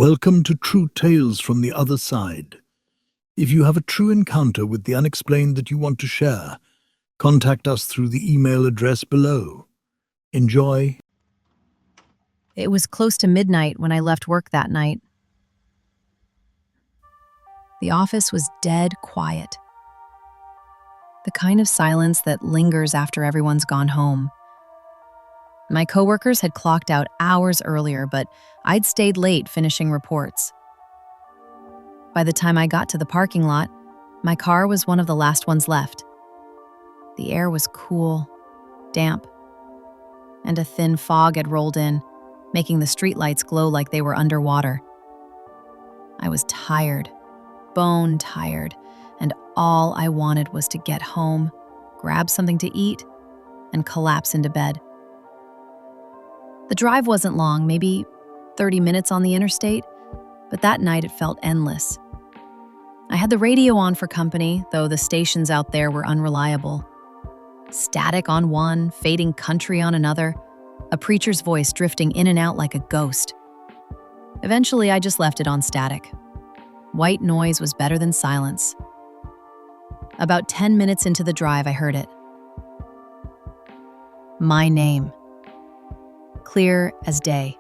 Welcome to True Tales from the Other Side. If you have a true encounter with the unexplained that you want to share, contact us through the email address below. Enjoy. It was close to midnight when I left work that night. The office was dead quiet. The kind of silence that lingers after everyone's gone home. My coworkers had clocked out hours earlier, but I'd stayed late finishing reports. By the time I got to the parking lot, my car was one of the last ones left. The air was cool, damp, and a thin fog had rolled in, making the streetlights glow like they were underwater. I was tired, bone tired, and all I wanted was to get home, grab something to eat, and collapse into bed. The drive wasn't long, maybe 30 minutes on the interstate, but that night it felt endless. I had the radio on for company, though the stations out there were unreliable. Static on one, fading country on another, a preacher's voice drifting in and out like a ghost. Eventually, I just left it on static. White noise was better than silence. About 10 minutes into the drive, I heard it. My name. Clear as day,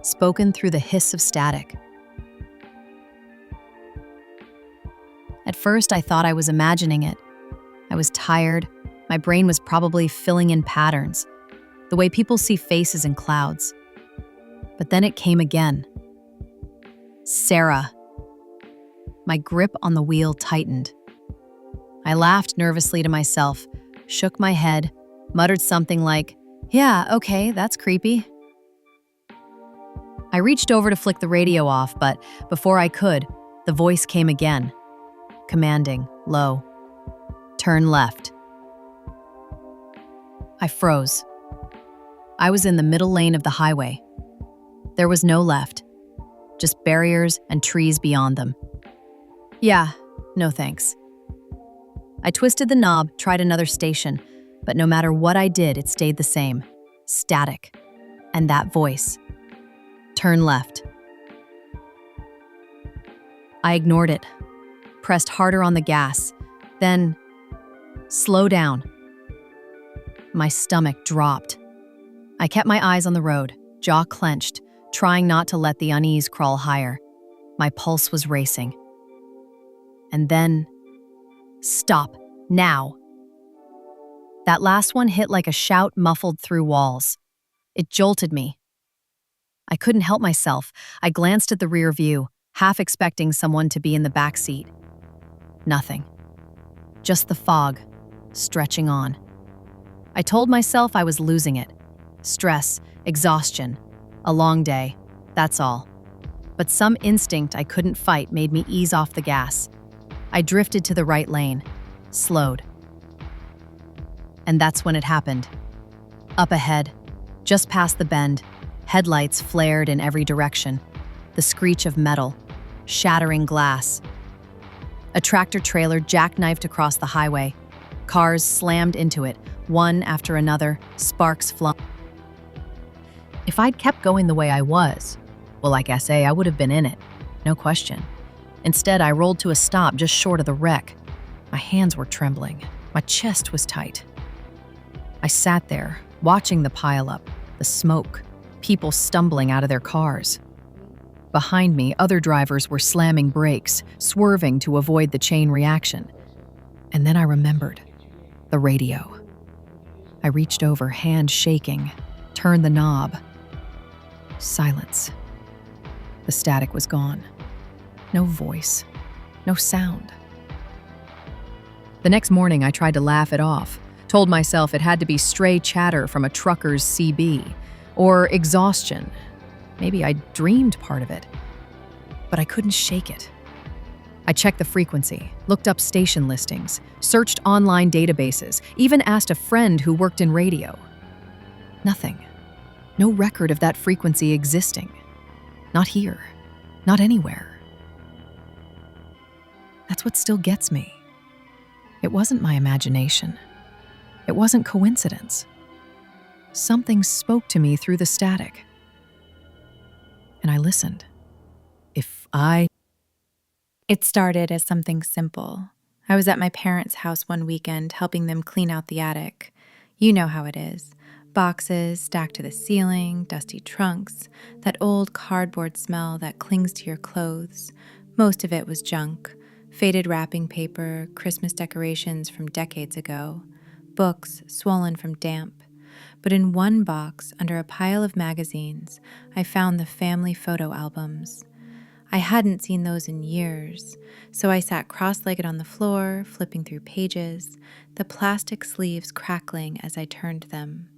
spoken through the hiss of static. At first, I thought I was imagining it. I was tired. My brain was probably filling in patterns, the way people see faces in clouds. But then it came again. Sarah. My grip on the wheel tightened. I laughed nervously to myself, shook my head, muttered something like, "Yeah, okay, that's creepy." I reached over to flick the radio off, but before I could, the voice came again, commanding, low, "Turn left." I froze. I was in the middle lane of the highway. There was no left, just barriers and trees beyond them. Yeah, no thanks. I twisted the knob, tried another station, but no matter what I did, it stayed the same. Static. And that voice. Turn left. I ignored it, pressed harder on the gas, then slow down. My stomach dropped. I kept my eyes on the road, jaw clenched, trying not to let the unease crawl higher. My pulse was racing. And then, stop, now. That last one hit like a shout muffled through walls. It jolted me. I couldn't help myself. I glanced at the rear view, half expecting someone to be in the back seat. Nothing. Just the fog, stretching on. I told myself I was losing it. Stress, exhaustion, a long day, that's all. But some instinct I couldn't fight made me ease off the gas. I drifted to the right lane, slowed. And that's when it happened. Up ahead, just past the bend, headlights flared in every direction, the screech of metal, shattering glass. A tractor-trailer jackknifed across the highway. Cars slammed into it, one after another, sparks flung. If I'd kept going the way I was, well, like I say, I would have been in it, no question. Instead, I rolled to a stop just short of the wreck. My hands were trembling. My chest was tight. I sat there, watching the pileup, the smoke, people stumbling out of their cars. Behind me, other drivers were slamming brakes, swerving to avoid the chain reaction. And then I remembered. The radio. I reached over, hand shaking, turned the knob. Silence. The static was gone. No voice. No sound. The next morning, I tried to laugh it off, told myself it had to be stray chatter from a trucker's CB, or exhaustion. Maybe I dreamed part of it. But I couldn't shake it. I checked the frequency, looked up station listings, searched online databases, even asked a friend who worked in radio. Nothing. No record of that frequency existing. Not here. Not anywhere. That's what still gets me. It wasn't my imagination. It wasn't coincidence. Something spoke to me through the static. And I listened. It started as something simple. I was at my parents' house one weekend helping them clean out the attic. You know how it is. Boxes stacked to the ceiling, dusty trunks, that old cardboard smell that clings to your clothes. Most of it was junk. Faded wrapping paper, Christmas decorations from decades ago, books swollen from damp. But in one box, under a pile of magazines, I found the family photo albums. I hadn't seen those in years, so I sat cross-legged on the floor, flipping through pages, the plastic sleeves crackling as I turned them.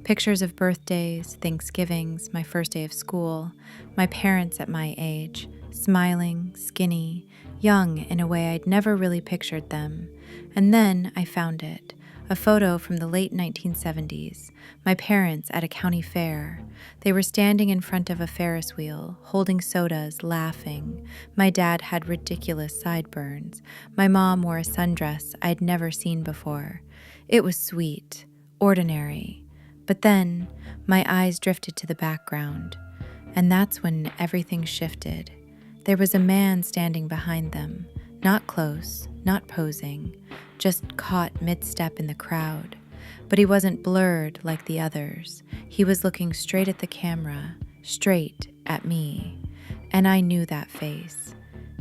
Pictures of birthdays, Thanksgivings, my first day of school, my parents at my age, smiling, skinny, young in a way I'd never really pictured them. And then I found it, a photo from the late 1970s, my parents at a county fair. They were standing in front of a Ferris wheel, holding sodas, laughing. My dad had ridiculous sideburns. My mom wore a sundress I'd never seen before. It was sweet, ordinary. But then my eyes drifted to the background, and that's when everything shifted. There was a man standing behind them, not close, not posing, just caught mid-step in the crowd. But he wasn't blurred like the others. He was looking straight at the camera, straight at me. And I knew that face.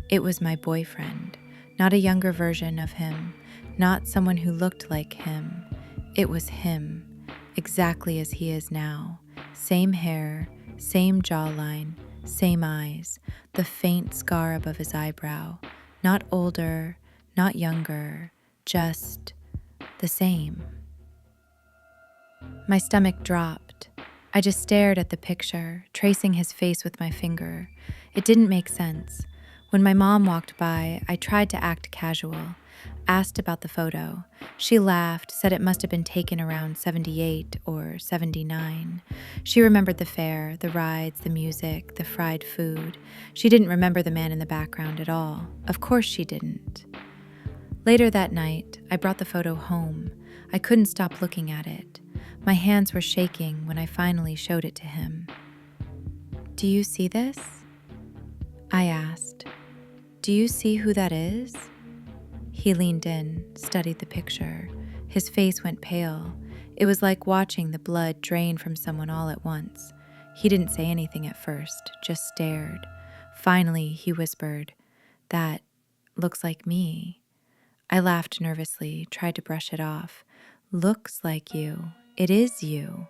It was my boyfriend, not a younger version of him, not someone who looked like him. It was him, exactly as he is now. Same hair, same jawline, same eyes, the faint scar above his eyebrow. Not older, not younger, just the same. My stomach dropped. I just stared at the picture, tracing his face with my finger. It didn't make sense. When my mom walked by, I tried to act casual, asked about the photo. She laughed, said it must have been taken around 78 or 79. She remembered the fair, the rides, the music, the fried food. She didn't remember the man in the background at all. Of course she didn't. Later that night, I brought the photo home. I couldn't stop looking at it. My hands were shaking when I finally showed it to him. "Do you see this?" I asked. "Do you see who that is?" He leaned in, studied the picture. His face went pale. It was like watching the blood drain from someone all at once. He didn't say anything at first, just stared. Finally, he whispered, "That looks like me." I laughed nervously, tried to brush it off. "Looks like you. It is you."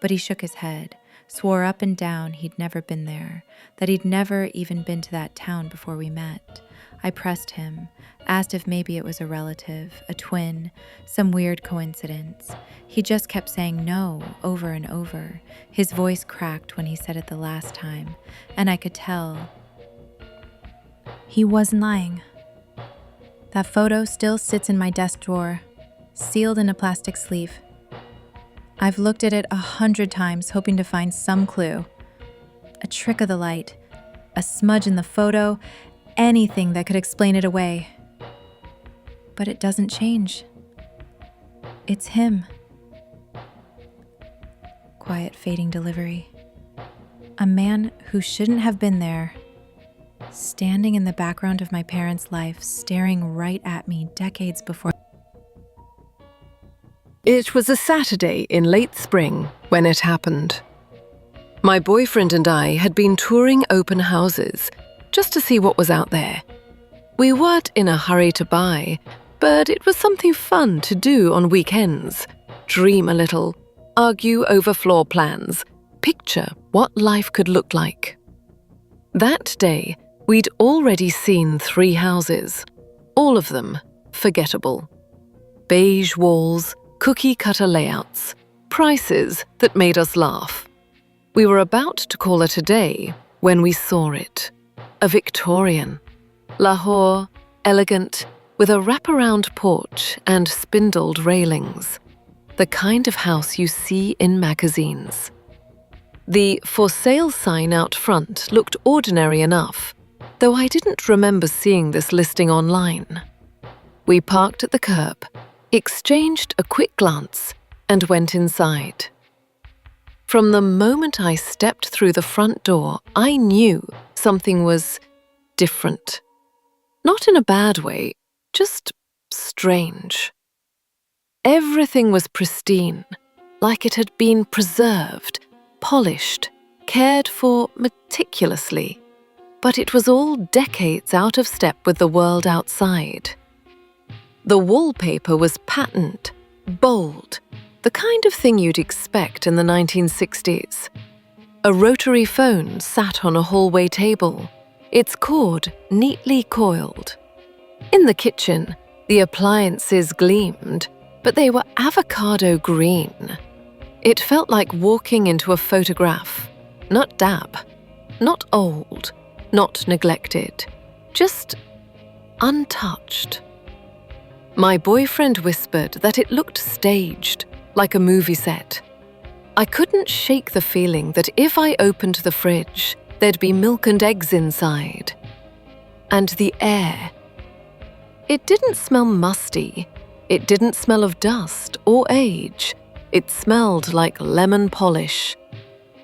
But he shook his head, swore up and down he'd never been there, that he'd never even been to that town before we met. I pressed him, asked if maybe it was a relative, a twin, some weird coincidence. He just kept saying no over and over. His voice cracked when he said it the last time, and I could tell he wasn't lying. That photo still sits in my desk drawer, sealed in a plastic sleeve. I've looked at it 100 times, hoping to find some clue. A trick of the light, a smudge in the photo, anything that could explain it away. But it doesn't change. It's him. Quiet, fading delivery. A man who shouldn't have been there, standing in the background of my parents' life, staring right at me decades before. It was a Saturday in late spring when it happened. My boyfriend and I had been touring open houses just to see what was out there. We weren't in a hurry to buy, but it was something fun to do on weekends. Dream a little, argue over floor plans, picture what life could look like. That day, we'd already seen 3 houses, all of them forgettable. Beige walls, cookie-cutter layouts, prices that made us laugh. We were about to call it a day when we saw it. A Victorian. Lahore, elegant, with a wraparound porch and spindled railings. The kind of house you see in magazines. The for sale sign out front looked ordinary enough, though I didn't remember seeing this listing online. We parked at the curb, exchanged a quick glance, and went inside. From the moment I stepped through the front door, I knew something was different. Not in a bad way, just strange. Everything was pristine, like it had been preserved, polished, cared for meticulously. But it was all decades out of step with the world outside. The wallpaper was patterned, bold, the kind of thing you'd expect in the 1960s. A rotary phone sat on a hallway table, its cord neatly coiled. In the kitchen, the appliances gleamed, but they were avocado green. It felt like walking into a photograph, not dab, not old, not neglected, just untouched. My boyfriend whispered that it looked staged, like a movie set. I couldn't shake the feeling that if I opened the fridge, there'd be milk and eggs inside. And the air. It didn't smell musty. It didn't smell of dust or age. It smelled like lemon polish.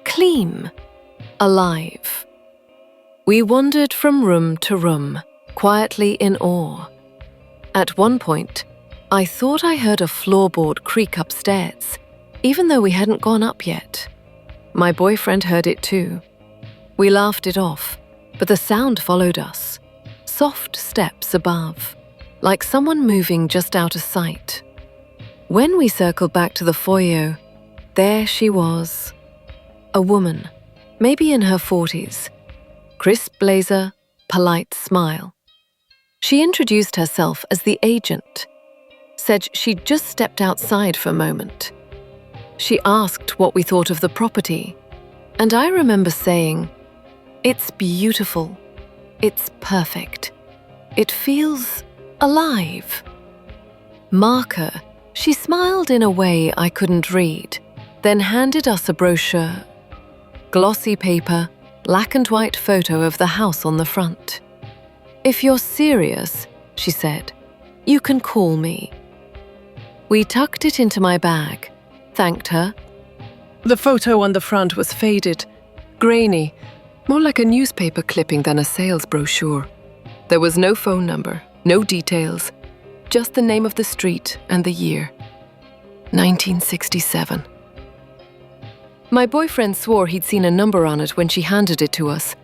Clean. Alive. We wandered from room to room, quietly in awe. At one point, I thought I heard a floorboard creak upstairs, even though we hadn't gone up yet. My boyfriend heard it too. We laughed it off, but the sound followed us. Soft steps above, like someone moving just out of sight. When we circled back to the foyer, there she was. A woman, maybe in her 40s. Crisp blazer, polite smile. She introduced herself as the agent, said she'd just stepped outside for a moment. She asked what we thought of the property, and I remember saying, "It's beautiful. It's perfect. It feels alive." Marker, she smiled in a way I couldn't read, then handed us a brochure. Glossy paper, black and white photo of the house on the front. "If you're serious," she said, "you can call me." We tucked it into my bag, thanked her. The photo on the front was faded, grainy, more like a newspaper clipping than a sales brochure. There was no phone number, no details, just the name of the street and the year. 1967. My boyfriend swore he'd seen a number on it when she handed it to us,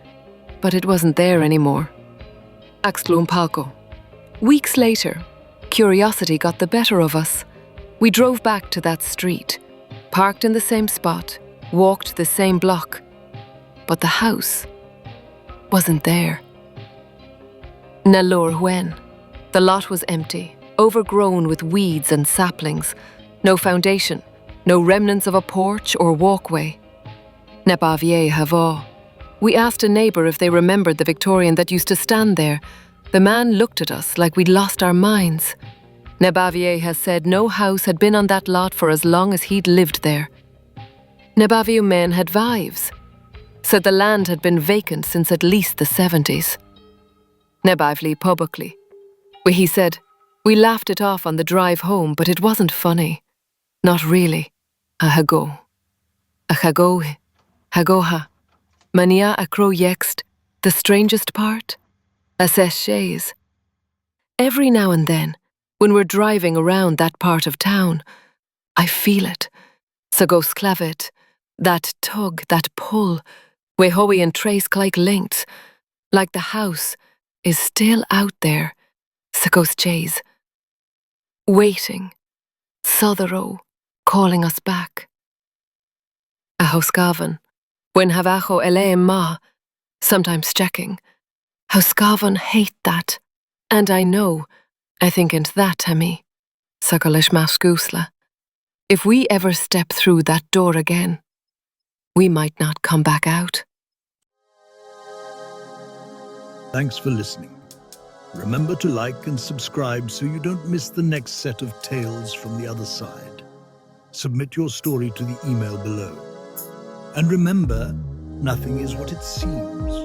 but it wasn't there anymore. Axlum Palco. Weeks later, curiosity got the better of us. We drove back to that street, parked in the same spot, walked the same block, but the house wasn't there. Nalor Huen. The lot was empty, overgrown with weeds and saplings, no foundation, no remnants of a porch or walkway. Nebavier Havo. We asked a neighbour if they remembered the Victorian that used to stand there. The man looked at us like we'd lost our minds. Nebavier has said no house had been on that lot for as long as he'd lived there. Nebavier men had wives. Said the land had been vacant since at least the 70s. Nebavli publicly. He said, we laughed it off on the drive home, but it wasn't funny. Not really. A hago. A hago. Hagoha. Mania acro yext. The strangest part? A seshes. Every now and then, when we're driving around that part of town, I feel it. Sagos clavet. That tug, that pull. Wehoe and trace like linked. Like the house is still out there. Sagos chase. Waiting. Sothero, calling us back. A housegavan. When havacho ele ma, sometimes checking. Housegavan hate that. And I know, I think into that Tammy. Sakalish maskusla. If we ever step through that door again, we might not come back out. Thanks for listening. Remember to like and subscribe so you don't miss the next set of tales from the other side. Submit your story to the email below. And remember, nothing is what it seems.